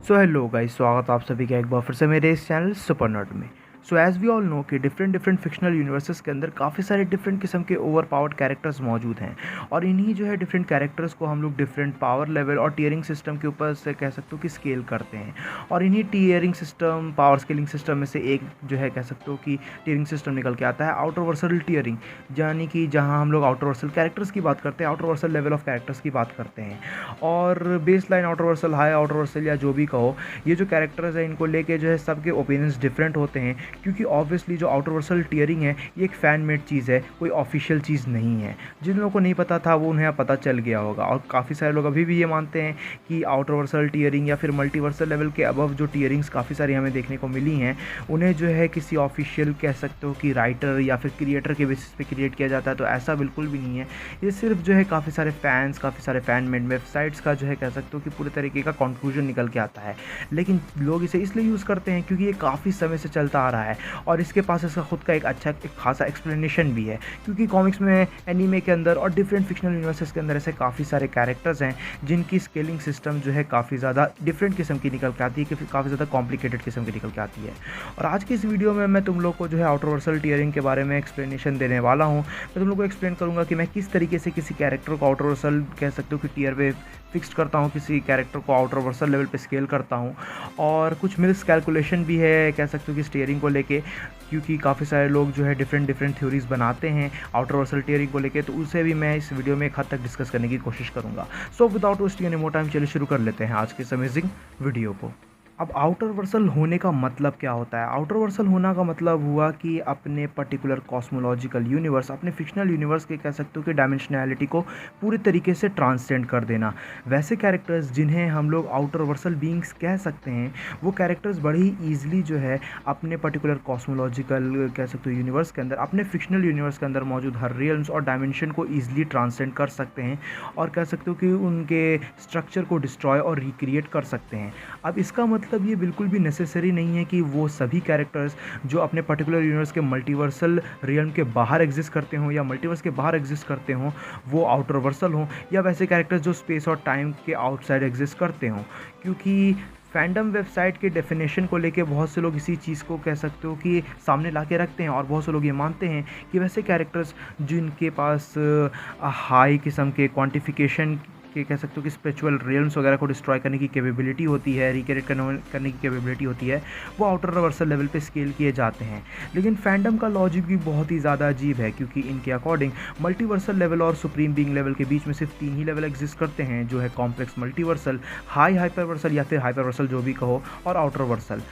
So hello guys, स्वागत आप सभी का एक बार फिर से मेरे इस चैनल सुपर नर्ड में। So as we all know कि डिफरेंट फिक्शनल यूनिवर्सेस के अंदर काफ़ी सारे डिफरेंट किस्म के ओवर पावर्ड कैरेक्टर्स मौजूद हैं और इन्हीं जो है डिफरेंट कैरेक्टर्स को हम लोग डिफरेंट पावर लेवल और टीयरिंग सिस्टम के ऊपर से कह सकते हो कि स्केल करते हैं। और इन्हीं tearing system, power scaling system में से एक जो है कह सकते हो कि टीयरिंग सिस्टम निकल के आता है आउटर वर्सल टीयरिंग, यानी कि जहाँ हम लोग आउटर वर्सल कैरेक्टर्स की बात करते हैं, outer Vercel level of characters की बात करते हैं। और base line outer Vercel, high outer Vercel या जो भी कहो, ये जो कैरेक्टर्स हैं इनको लेके जो है सबके ओपिनियंस डिफरेंट होते हैं, क्योंकि ऑब्वियसली जो आउटर वर्सल टीयरिंग है ये एक फ़ैन मेड चीज़ है, कोई ऑफिशियल चीज़ नहीं है। जिन लोगों को नहीं पता था वो उन्हें पता चल गया होगा। और काफ़ी सारे लोग अभी भी ये मानते हैं कि आउटर वर्सल टीयरिंग या फिर मल्टीवर्सल लेवल के अबव जो टीयरिंग्स काफ़ी सारी हमें देखने को मिली हैं, उन्हें जो है किसी ऑफिशियल कह सकते हो कि राइटर या फिर क्रिएटर के बेसिस पे क्रिएट किया जाता है। तो ऐसा बिल्कुल भी नहीं है। ये सिर्फ जो है काफ़ी सारे फैंस, काफ़ी सारे फ़ैन मेड वेबसाइट्स का जो है कह सकते हो कि पूरे तरीके का कंक्लूजन निकल के आता है। लेकिन लोग इसे इसलिए यूज़ करते हैं क्योंकि ये काफ़ी समय से चलता आ रहा है और इसके पास इसका खुद का एक खासा एक्सप्लेनेशन भी है। क्योंकि कॉमिक्स में, एनीमे के अंदर और डिफरेंट फिक्शनल यूनिवर्सेस के अंदर ऐसे काफ़ी सारे कैरेक्टर्स हैं जिनकी स्केलिंग सिस्टम जो है काफ़ी ज़्यादा डिफरेंट किस्म की निकल के आती है, कि काफ़ी ज़्यादा कॉम्प्लिकेटेड किस्म की निकल के आती है। और आज की इस वीडियो में मैं तुम लोग को जो है आउटर वर्सल टीयरिंग के बारे में एक्सप्लेनेशन देने वाला हूँ। मैं तुम लोग को एक्सप्लेन करूँगा कि मैं किस तरीके से किसी कैरेक्टर को आउटर वर्सल कह सकते हो कि टीयर पे फिक्स करता हूँ, किसी कैरेक्टर को आउटर वर्सल लेवल पे स्केल करता हूँ। और कुछ मिस कैलकुलेशन भी है कह सकते हो कि स्टीयरिंग को लेके, क्योंकि काफ़ी सारे लोग जो है डिफरेंट थ्योरीज बनाते हैं आउटर वर्सल टीयरिंग को लेके, तो उसे भी मैं इस वीडियो में एक हद तक डिस्कस करने की कोशिश करूँगा। So without wasting any more time, चलिए शुरू कर लेते हैं आज के इस अमेजिंग वीडियो को। अब आउटर वर्सल होने का मतलब क्या होता है? आउटर वर्सल होना का मतलब हुआ कि अपने पर्टिकुलर कॉस्मोलॉजिकल यूनिवर्स, अपने फिक्शनल यूनिवर्स के कह सकते हो कि डायमेंशनैलिटी को पूरी तरीके से ट्रांससेंड कर देना। वैसे कैरेक्टर्स जिन्हें हम लोग आउटर वर्सल बीइंग्स कह सकते हैं, वो कैरेक्टर्स बड़े ही ईजिली जो है अपने पर्टिकुलर कॉस्मोलॉजिकल कह सकते हो यूनिवर्स के अंदर, अपने फिक्शनल यूनिवर्स के अंदर मौजूद हर रियल्म्स और डायमेंशन को ईजिली ट्रांससेंड कर सकते हैं और कह सकते हो कि उनके स्ट्रक्चर को डिस्ट्रॉय और रिक्रिएट कर सकते हैं। अब इसका मतलब ये बिल्कुल भी नेसेसरी नहीं है कि वो सभी कैरेक्टर्स जो अपने पर्टिकुलर यूनिवर्स के मल्टीवर्सल रियल्म के बाहर एग्जिस्ट करते हों या मल्टीवर्स के बाहर एग्जिस्ट करते हों वो आउटर वर्सल हों, या वैसे कैरेक्टर्स जो स्पेस और टाइम के आउटसाइड एग्जिस्ट करते हों। क्योंकि फैंडम वेबसाइट के डेफिनेशन को लेके बहुत से लोग इसी चीज़ को कह सकते हो कि सामने ला के रखते हैं और बहुत से लोग ये मानते हैं कि वैसे कैरेक्टर्स जिनके पास हाई किस्म के क्वांटिफिकेशन के कह सकते हो कि स्पिरिचुअल रियल्म्स वगैरह को डिस्ट्रॉय करने की कैपेबिलिटी होती है, रिक्रिएट करने की कैपेबिलिटी होती है, वो आउटर वर्सल लेवल पे स्केल किए जाते हैं। लेकिन फैंडम का लॉजिक भी बहुत ही ज़्यादा अजीब है, क्योंकि इनके अकॉर्डिंग मल्टीवर्सल लेवल और सुप्रीम बीइंग लेवल के बीच में सिर्फ 3 ही लेवल एग्जिस्ट करते हैं, जो है कॉम्प्लेक्स मल्टीवर्सल, हाई हाइपरवर्सल या फिर हाइपरवर्सल जो भी कहो, और आउटर वर्सल।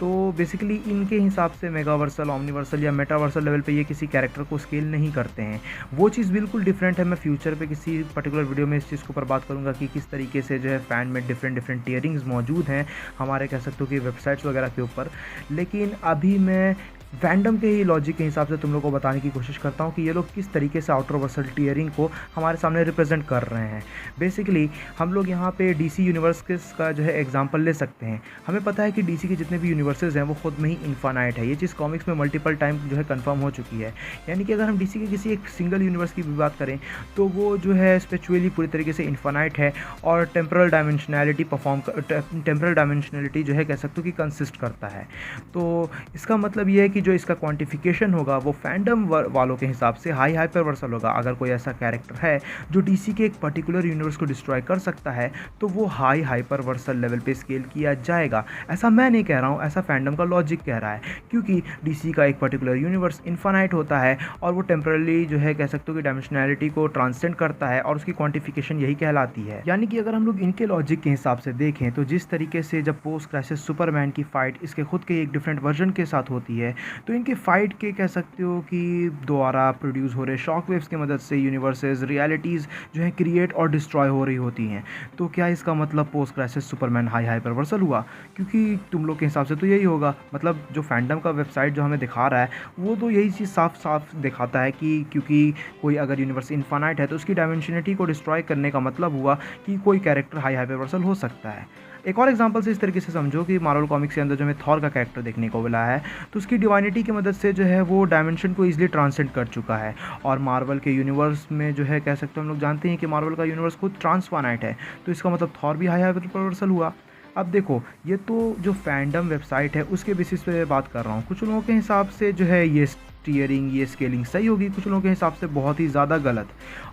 तो बेसिकली इनके हिसाब से मेगावर्सल, ओमनीवर्सल या मेटावर्सल लेवल पे ये किसी कैरेक्टर को स्केल नहीं करते हैं। वो चीज़ बिल्कुल डिफरेंट है। मैं फ्यूचर पे किसी पर्टिकुलर वीडियो में इस चीज़ के ऊपर बात करूँगा कि किस तरीके से जो है फैन में डिफरेंट टीयरिंग्स मौजूद हैं हमारे कह सकते हो कि वेबसाइट्स वगैरह के ऊपर। लेकिन अभी मैं फैंडम के ही लॉजिक के हिसाब से तुम लोग को बताने की कोशिश करता हूँ कि ये लोग किस तरीके से आउटर वर्सल टीयरिंग को हमारे सामने रिप्रेजेंट कर रहे हैं। बेसिकली हम लोग यहाँ पे डीसी यूनिवर्स का जो है एग्जांपल ले सकते हैं। हमें पता है कि डीसी के जितने भी यूनिवर्सेस हैं वो खुद में ही इन्फानाइट है। ये चीज़ कॉमिक्स में मल्टीपल टाइम जो है कंफर्म हो चुकी है। यानी कि अगर हम डीसी के किसी एक सिंगल यूनिवर्स की भी बात करें तो वो जो है स्पिरिचुअली पूरी तरीके से इन्फानाइट है और टेम्परल डायमेंशनैलिटी जो है कह सकते हो कि कंसिस्ट करता है। तो इसका मतलब ये है कि जो इसका क्वांटिफिकेशन होगा वो फैंडम वालों के हिसाब से हाई हाइपरवर्सल होगा। अगर कोई ऐसा कैरेक्टर है जो डीसी के एक पर्टिकुलर यूनिवर्स को डिस्ट्रॉय कर सकता है तो वो हाई हाइपरवर्सल लेवल पे स्केल किया जाएगा। ऐसा मैं नहीं कह रहा हूँ, ऐसा फैंडम का लॉजिक कह रहा है, क्योंकि डीसी का एक पर्टिकुलर यूनिवर्स इन्फानाइट होता है और वो टेम्परली जो है कह सकते हो कि डायमेंशनैलिटी को ट्रांससेंड करता है और उसकी क्वांटिफिकेशन यही कहलाती है। यानी कि अगर हम लोग इनके लॉजिक के हिसाब से देखें तो जिस तरीके से जब पोस्ट क्राइसिस सुपरमैन की फाइट इसके खुद के एक डिफरेंट वर्जन के साथ होती है, तो इनके फाइट के कह सकते हो कि द्वारा प्रोड्यूस हो रहे शॉक वेव्स की मदद से यूनिवर्सेस, रियलिटीज़ जो है क्रिएट और डिस्ट्रॉय हो रही होती हैं। तो क्या इसका मतलब पोस्ट क्राइसिस सुपरमैन हाई हाइपरवर्सल हुआ? क्योंकि तुम लोग के हिसाब से तो यही होगा। मतलब जो फैंडम का वेबसाइट जो हमें दिखा रहा है वो तो यही चीज़ साफ साफ दिखाता है कि क्योंकि कोई अगर यूनिवर्स इन्फानाइट है तो उसकी डायमेंशनिटी को डिस्ट्रॉय करने का मतलब हुआ कि कोई कैरेक्टर हाई हाइपरवर्सल हो सकता है। एक और एग्जांपल से इस तरीके से समझो कि मार्वल कॉमिक्स के अंदर जो हमें थॉर का कैरेक्टर देखने को मिला है, तो उसकी डिवाइनिटी की मदद से जो है वो डायमेंशन को ईजिली ट्रांससेंड कर चुका है। और मार्वल के यूनिवर्स में जो है कह सकते हो हम लोग जानते हैं कि मार्वल का यूनिवर्स खुद ट्रांसफाइनाइट है, तो इसका मतलब थॉर भी हाई हाइपरवर्सल हुआ। अब देखो, ये तो जो फैंडम वेबसाइट है उसके बेसिस पे बात कर रहा हूँ। कुछ लोगों के हिसाब से जो है ये टीयरिंग, ये स्केलिंग सही होगी, कुछ लोगों के हिसाब से बहुत ही ज़्यादा गलत।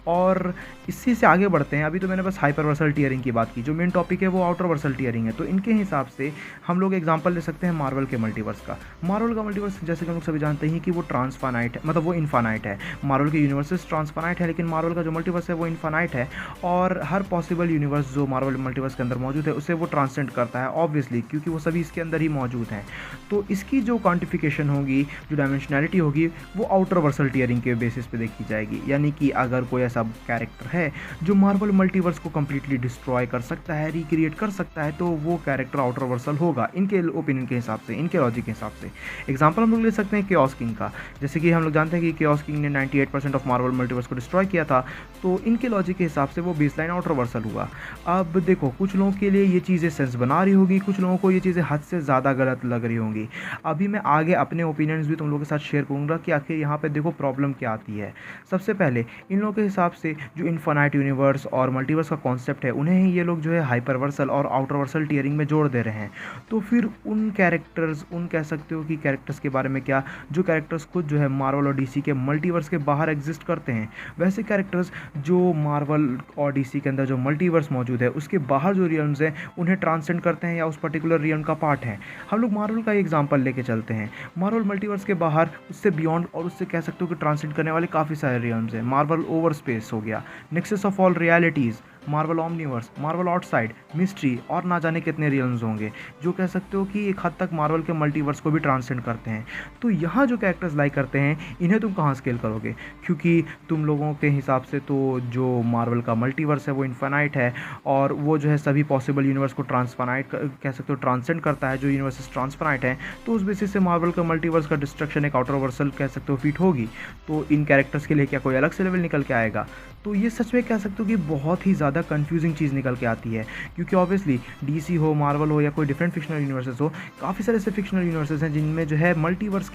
और इसी से आगे बढ़ते हैं। अभी तो मैंने बस हाइपरवर्सल टीयरिंग की बात की, जो मेन टॉपिक है वो आउटरवर्सल टीयरिंग है। तो इनके हिसाब से हम लोग एग्जांपल ले सकते हैं मार्वल के मल्टीवर्स का। मार्वल का मल्टीवर्स जैसे कि हम लोग सभी जानते हैं कि वो ट्रांसफाइनाइट है, मतलब वो इनफाइनाइट है। मार्वल के यूनिवर्सेस ट्रांसफाइनाइट है, लेकिन मार्वल का जो मल्टीवर्स है वो इनफाइनाइट है। और हर पॉसिबल यूनिवर्स जो मार्वल मल्टीवर्स के अंदर मौजूद है उसे वो ट्रांसेंड करता है ऑब्वियसली, क्योंकि वो सभी इसके अंदर ही मौजूद हैं। तो इसकी जो क्वांटिफिकेशन होगी, जो डायमेंशनैलिटी होगी, वो आउटरवर्सल टीयरिंग के बेसिस पे देखी जाएगी। यानी कि अगर कोई ऐसा कैरेक्टर है जो मार्वल मल्टीवर्स को कंप्लीटली डिस्ट्रॉय कर सकता है, रिक्रिएट कर सकता है, तो वो कैरेक्टर आउटरवर्सल होगा इनके ओपिनियन के हिसाब से, इनके लॉजिक के हिसाब से। एग्जांपल हम लोग ले सकते हैं केओस किंग का। जैसे कि हम लोग जानते हैं कि केओस किंग ने 98% ऑफ मार्वल मल्टीवर्स को डिस्ट्रॉय किया था, तो इनके लॉजिक के हिसाब से वो बेसलाइन आउटरवर्सल हुआ। अब देखो, कुछ लोगों के लिए ये चीज़ें सेंस बना रही होगी, कुछ लोगों को ये चीज़ें हद से ज़्यादा गलत लग रही होंगी। अभी मैं आगे अपने ओपिनियंस भी तुम लोगों के साथ शेयर करूँगा कि आखिर यहाँ पे देखो प्रॉब्लम क्या आती है। सबसे पहले इन लोगों के हिसाब से जो इनफाइनाइट यूनिवर्स और मल्टीवर्स का कॉन्सेप्ट है, उन्हें ही ये लोग जो है हाइपरवर्सल और आउटरवर्सल टीयरिंग में जोड़ दे रहे हैं। तो फिर उन कैरेक्टर्स, उन कह सकते हो कि कैरेक्टर्स के बारे में क्या, जो कैरेक्टर्स खुद जो है मार्वल और डीसी के मल्टीवर्स के बाहर एग्जिस्ट करते हैं, वैसे कैरेक्टर्स जो मार्वल और डीसी के अंदर जो मल्टीवर्स मौजूद है उसके बाहर जो रियल्म्स हैं उन्हें ट्रांसेंड करते हैं या उस पर्टिकुलर रियल्म का पार्ट हैं। हम लोग मार्वल का एग्जांपल लेके चलते हैं। मार्वल मल्टीवर्स के बाहर, उससे बियॉन्ड और उससे कह सकते हो कि ट्रांसेंड करने वाले काफ़ी सारे रियल्म्स हैं। मार्वल ओवर स्पेस हो गया, nexus of all realities, Marvel Omniverse, Marvel outside, mystery और ना जाने कितने रियल्म्स होंगे जो कह सकते हो कि एक हद तक मार्वल के मल्टीवर्स को भी ट्रांसेंड करते हैं। तो यहाँ जो कैरेक्टर्स लाइक करते हैं, इन्हें तुम कहाँ स्केल करोगे? क्योंकि तुम लोगों के हिसाब से तो जो मार्वल का मल्टीवर्स है वो इनफाइनाइट है और वो जो है सभी पॉसिबल यूनिवर्स को ट्रांसफाइनाइट कह सकते हो ट्रांसेंड करता है, जो यूनिवर्सेस ट्रांसफाइनाइट हैं। तो उस बेसिस से मार्वल का मल्टीवर्स का डिस्ट्रक्शन एक आउटरवर्सल कह सकते हो फीट होगी। तो इन कैरेक्टर्स के लिए क्या कोई अलग से लेवल निकल के आएगा? तो ये सच में कह सकते हो कि बहुत ही ज़्यादा कंफ्यूजिंग चीज़ निकल के आती है, क्योंकि ऑब्वियसली डीसी हो, मार्वल हो या कोई डिफरेंट फिक्शनल यूनिवर्सेस हो, काफ़ी सारे ऐसे फिक्शनल यूनिवर्सेस हैं जिनमें जो है मल्टीवर्स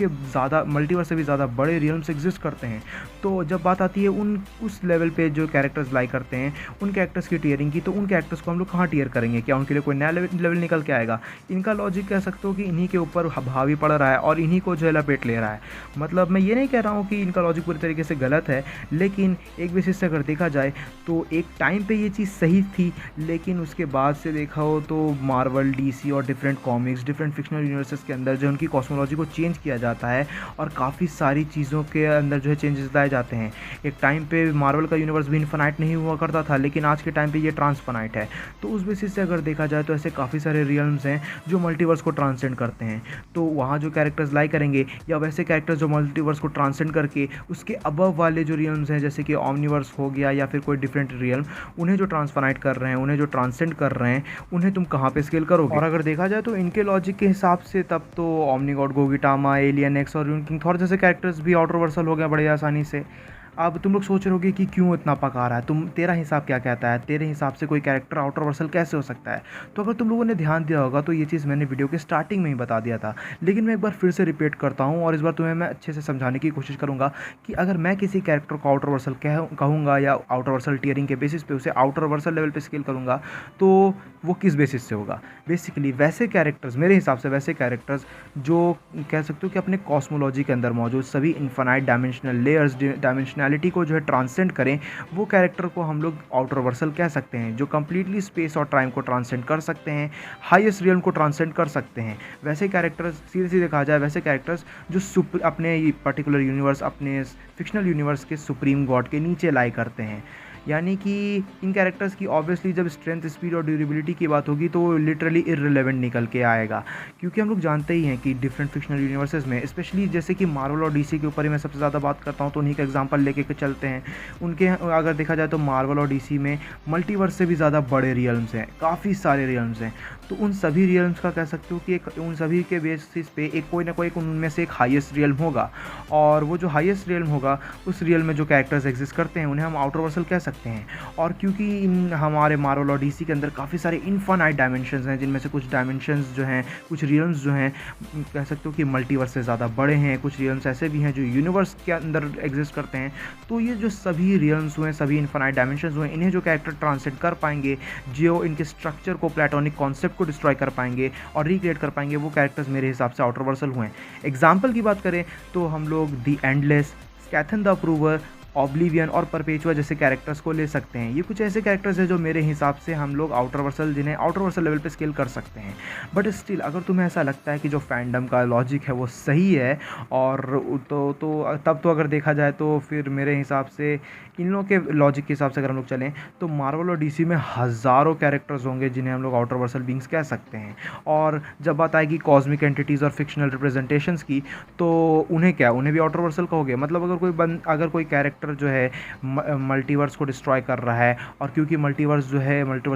से भी ज़्यादा बड़े रियल्म्स एग्जिस्ट करते हैं। तो जब बात आती है उस लेवल पे जो कैरेक्टर्स लाइक करते हैं, उन कैरेक्टर्स की टीयरिंग की, तो उन कैरेक्टर्स को हम लोग कहाँ टीयर करेंगे? क्या उनके लिए कोई नया लेवल निकल के आएगा? इनका लॉजिक कह सकते हो कि इन्हीं के ऊपर हावी पड़ रहा है और इन्हीं को जो है लपेट ले रहा है। मतलब मैं ये नहीं कह रहा हूँ कि इनका लॉजिक पूरी तरीके से गलत है, लेकिन एक बेसिस से अगर देखा जाए तो एक टाइम पे ये चीज़ सही थी, लेकिन उसके बाद से देखा हो तो मार्वल, डीसी और different comics, different fictional universes के अंदर जो उनकी कॉस्मोलॉजी को चेंज किया जाता है और काफ़ी सारी चीज़ों के अंदर जो है चेंजेस लाए जाते हैं। एक टाइम पे मार्वल का यूनिवर्स भी इनफाइनाइट नहीं हुआ करता था, लेकिन आज के टाइम पे ये ट्रांसफाइनाइट है। तो उस बेसिस से अगर देखा जाए तो ऐसे काफ़ी सारे रियल्म्स हैं जो मल्टीवर्स को ट्रांसेंड करते हैं। तो वहाँ जो कैरेक्टर्स लाइक करेंगे, या वैसे कैरेक्टर्स जो मल्टीवर्स को ट्रांसेंड करके उसके अबव वाले जो रियल्म्स हैं, जैसे कि ओमनिवर्स हो गया या फिर कोई डिफरेंट रियल्म, उन्हें जो ट्रांसफाइनाइट कर रहे हैं, उन्हें जो ट्रांसेंड कर रहे हैं, उन्हें तुम कहाँ पे स्केल करोगे? और अगर देखा जाए तो इनके लॉजिक के हिसाब से तब तो ओमनीगॉड, गोगिटामा, एलियन एक्स और किंग थॉर जैसे कैरेक्टर्स भी आउटरवर्सल हो गए बड़े आसानी से। अब तुम लोग सोच रहे होगे कि क्यों इतना पका रहा है, तेरा हिसाब क्या कहता है? तेरे हिसाब से कोई कैरेक्टर आउटरवर्सल कैसे हो सकता है? तो अगर तुम लोगों ने ध्यान दिया होगा तो ये चीज़ मैंने वीडियो के स्टार्टिंग में ही बता दिया था, लेकिन मैं एक बार फिर से रिपीट करता हूँ और इस बार तुम्हें मैं अच्छे से समझाने की कोशिश करूँगा कि अगर मैं किसी कैरेक्टर को आउटरवर्सल कहूँगा या आउटरवर्सल टीयरिंग के बेसिस पे उसे आउटरवर्सल लेवल पे स्केल करूँगा, तो वो किस बेसिस से होगा? बेसिकली वैसे कैरेक्टर्स, मेरे हिसाब से वैसे कैरेक्टर्स जो कह सकते हो कि अपने कॉस्मोलॉजी के अंदर मौजूद सभी इनफाइनाइट डायमेंशनल लेयर्स, डायमेंशनैलिटी को जो है ट्रांसेंड करें, वो कैरेक्टर को हम लोग आउटरवर्सल कह सकते हैं, जो कंप्लीटली स्पेस और टाइम को ट्रांसेंड कर सकते हैं, हाईएस्ट रियल्म को ट्रांसेंड कर सकते हैं। वैसे कैरेक्टर्स, सीधे सीधे कहा जाए, वैसे कैरेक्टर्स जो अपने पर्टिकुलर यूनिवर्स, अपने फिक्शनल यूनिवर्स के सुप्रीम गॉड के नीचे लाई करते हैं। यानी कि इन कैरेक्टर्स की ऑब्वियसली जब स्ट्रेंथ, स्पीड और ड्यूरेबिलिटी की बात होगी तो लिटरली इररिलेवेंट निकल के आएगा, क्योंकि हम लोग जानते ही हैं कि डिफरेंट फिक्शनल यूनिवर्सेस में, स्पेशली जैसे कि मार्वल और डीसी के ऊपर ही मैं सबसे ज़्यादा बात करता हूँ, तो उन्हीं का एग्जांपल लेके चलते हैं। उनके अगर देखा जाए तो मार्वल और डीसी में मल्टीवर्स से भी ज़्यादा बड़े रियल्म्स हैं, काफ़ी सारे रियल्म्स हैं। तो उन सभी रियल्म्स का कह सकते हो कि उन सभी के बेसिस पे एक कोई ना कोई उनमें से एक हाईएस्ट रियल्म होगा, और वो जो हाईएस्ट रियल्म होगा उस रियल्म में जो कैरेक्टर्स एग्जिस्ट करते हैं उन्हें हम आउटरवर्सल कह सकते हैं। सकते हैं। और क्योंकि इन हमारे मार्वल और डीसी के अंदर काफ़ी सारे इनफाइनाइट डायमेंशंस हैं, जिनमें से कुछ डायमेंशंस जो हैं, कुछ रियल्स जो हैं, कह सकते हो कि मल्टीवर्स से ज़्यादा बड़े हैं, कुछ रियल्स ऐसे भी हैं जो यूनिवर्स के अंदर एग्जिस्ट करते हैं। तो ये जो सभी रियल्स हुए, सभी इनफाइनाइट डायमेंशंस हुए, इन्हें जो कैरेक्टर ट्रांसलेट कर पाएंगे, जो इनके स्ट्रक्चर को, प्लेटोनिक कॉन्सेप्ट को डिस्ट्रॉय कर पाएंगे और रिक्रिएट कर पाएंगे, वो कैरेक्टर्स मेरे हिसाब से आउटर वर्सल हुए हैं। एग्जाम्पल की बात करें तो हम लोग दी एंडलेस, स्कैथन द अप्रूवर, ऑब्लिवियन और परपेचुआ जैसे कैरेक्टर्स को ले सकते हैं। ये कुछ ऐसे कैरेक्टर्स हैं जो मेरे हिसाब से हम लोग आउटर वर्सल, जिन्हें आउटर वर्सल लेवल पे स्केल कर सकते हैं। बट स्टिल अगर तुम्हें ऐसा लगता है कि जो फैंडम का लॉजिक है वो सही है, और तो तब तो अगर देखा जाए तो फिर मेरे हिसाब से इन लोगों के लॉजिक के हिसाब से अगर हम लोग चलें तो मार्वल और डीसी में हज़ारों कैरेक्टर्स होंगे जिन्हें हम लोग आउटर वर्सल बींग्स कह सकते हैं। और जब बात आएगी कॉस्मिक एंटिटीज़ और फिक्शनल रिप्रेजेंटेशंस की, तो उन्हें भी आउटर वर्सल कहोगे। मतलब अगर कोई कैरेक्टर जो है मल्टीवर्स को डिस्ट्रॉय कर रहा है, और क्योंकि मल्टीवर्स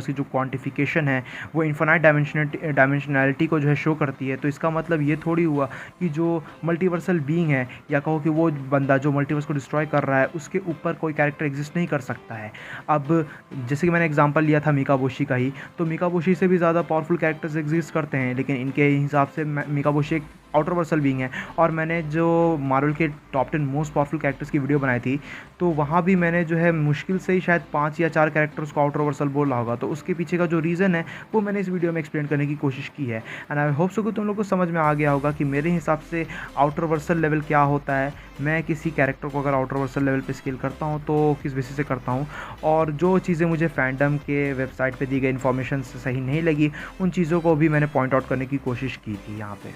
की जो क्वांटिफिकेशन है वो इन्फिनाइट डायमेंशनैलिटी को जो है शो करती है, तो इसका मतलब ये थोड़ी हुआ कि जो मल्टीवर्सल बीइंग है, या कहो कि वो बंदा जो मल्टीवर्स को डिस्ट्रॉय कर रहा है, उसके ऊपर कोई कैरेक्टर एग्जिस्ट नहीं कर सकता है। अब जैसे कि मैंने एग्जांपल लिया था मिकाबोशी का ही, तो मिकाबोशी से भी ज़्यादा पावरफुल कैरेक्टर्स एग्जिस्ट करते हैं, लेकिन इनके हिसाब से मिकाबोशी एक आउटर वर्सल बीइंग है। और मैंने जो मार्वल के टॉप 10 मोस्ट पावरफुल कैरेक्टर्स की वीडियो बनाई थी, तो वहाँ भी मैंने जो है मुश्किल से ही शायद 5 या 4 कैरेक्टर्स को आउटर वर्सल बोला होगा। तो उसके पीछे का जो रीज़न है वो मैंने इस वीडियो में एक्सप्लेन करने की कोशिश की है। एंड आई होप सो कि तुम लोग को समझ में आ गया होगा कि मेरे हिसाब से आउटर वर्सल लेवल क्या होता है, मैं किसी कैरेक्टर को अगर आउटर वर्सल लेवल पे स्केल करता हूँ तो किस बेसिस से करता हूँ, और जो चीज़ें मुझे फैंडम के वेबसाइट पे दी गई इन्फॉर्मेशन से सही नहीं लगी, उन चीज़ों को भी मैंने पॉइंट आउट करने की कोशिश की थी यहाँ पे।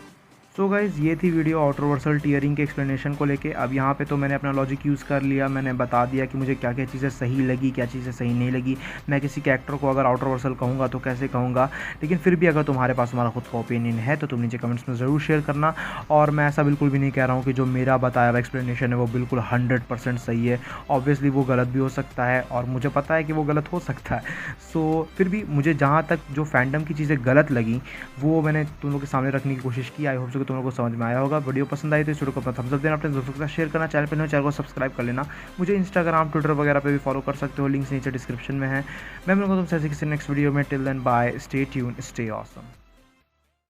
सो गाइज़, ये थी वीडियो आउटर वर्सल टीयरिंग के एक्सप्लेनेशन को लेके। अब यहाँ पे तो मैंने अपना लॉजिक यूज़ कर लिया, मैंने बता दिया कि मुझे क्या क्या चीज़ें सही लगी, क्या चीज़ें सही नहीं लगी। मैं किसी कैरेक्टर को अगर आउटर वर्सल कहूँगा तो कैसे कहूँगा, लेकिन फिर भी अगर तुम्हारे पास तुम्हारा खुद का ओपिनियन है तो तुम नीचे कमेंट्स में ज़रूर शेयर करना। और मैं ऐसा बिल्कुल भी नहीं कह रहा हूँ कि जो मेरा बताया हुआ एक्सप्लेनेशन है वो बिल्कुल 100% सही है। ऑब्वियसली वो गलत भी हो सकता है, और मुझे पता है कि वो गलत हो सकता है। सो फिर भी मुझे जहाँ तक जो फैंडम की चीज़ें गलत लगी वो मैंने तुम लोगों के सामने रखने की कोशिश की। आई होप सो कि तुम लोगों को समझ में आया होगा। वीडियो पसंद आई तो इस वीडियो को अपना थम्स अप देना, अपने दोस्तों के साथ शेयर करना, चैनल को सब्सक्राइब कर लेना। मुझे इंस्टाग्राम, ट्विटर वगैरह पे भी फॉलो कर सकते हो, लिंक्स नीचे डिस्क्रिप्शन में है। मैं मिलूंगा तुमसे ऐसे किसी नेक्स्ट वीडियो में। Till then bye, stay tune, stay awesome.